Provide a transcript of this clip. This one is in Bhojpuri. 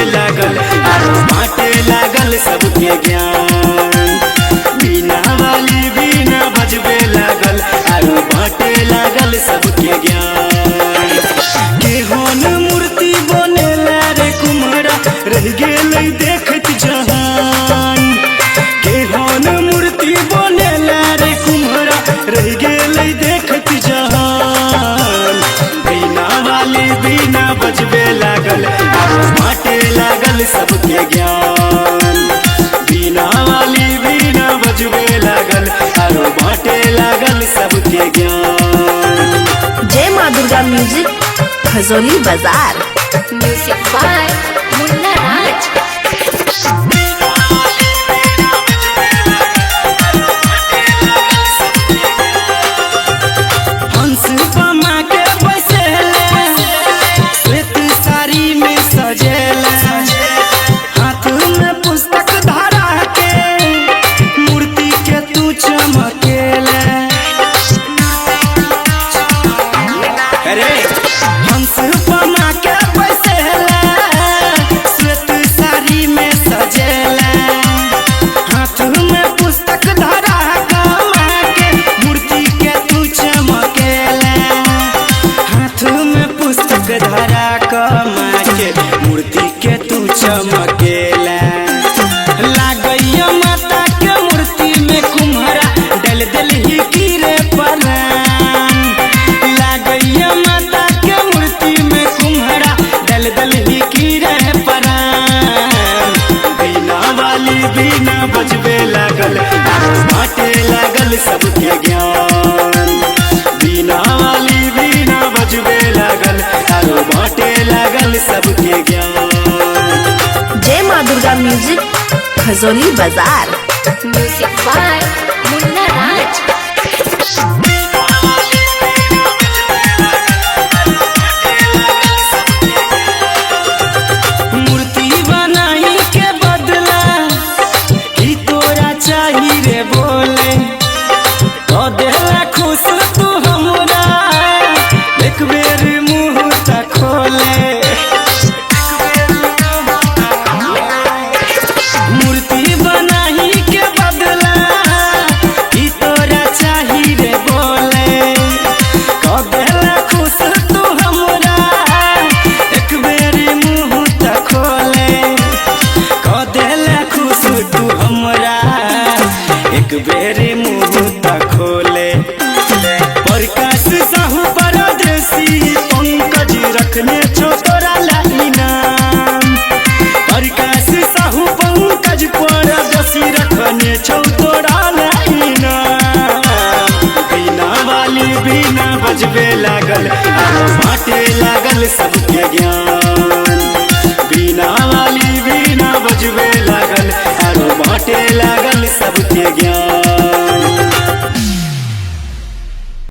लागल आरो बाटे लागल सबके ज्ञान। बीना वाली बीना बजबे लागल आरो बाटे लागल सबके ज्ञान। केहन मूर्ति बनेला रे कुम्हरा रह गेलै देखत जहान। केहन मूर्ति बनेला रे कुम्हरा रह गेलै देखत जहान। बीना वाली बीना बजबे लागल आरो बाटे लागल सबके ज्ञान। बीना वाली बीना बजबे लागल आरो बाटे लागल सबके ज्ञान। जय माँ दुर्गा म्यूजिक खजोली बाजार। म्यूजिक बाय मुन्ना राज। हंस पमा के बैसेले श्वेत साड़ी में सजेले। हाथ में पुस्तक धरा के मूर्ति के तू चमकेले। अरे हंस पमा के बैसेले श्वेत साड़ी में सजेले। हाथ में पुस्तक धरा के मूर्ति के तू चमकेले। हाथ में पुस्तक धरा के मूर्ति के तू चमकेले। लागैया माता के मूर्ति में कुम्हरा डल दिलही कीरे परान। लागैया माता के मूर्ति में कुम्हरा डल दिलही कीरे परान। बीना वाली बीना बजबे लागल आरो बाटे लागल सबके ज्ञान। बीना वाली बीना बजबे लागल आरो बाटे लागल सबके ज्ञान। जय माँ दुर्गा म्यूजिक खजोली बाजार। म्यूजिक बाय मुन्ना राज। मूर्ति बनाई के बदला की तोरा चाही रे बोले। तो देला खुश तू हमरा एक बेर मुँह त खोले। मूर्ति बनाई के बदला की तोरा चाही रे बोले। तो देला खुश तू हमरा एक बेर मुँह त खोले। को देला खुश तू हमरा एक बेर मुँह त खोले। प्रकाश साहू परदेसी पंकज रखने छो तोरा ला इनाम। प्रकाश साहू पंकज परदेसी रखने छो तोरा ला इनाम। बीना वाली बीना बजबे लागल आरो बाटे लागल सबके ज्ञान। बीना वाली बीना बजबे लागल आरो बाटे लागल सबके ज्ञान।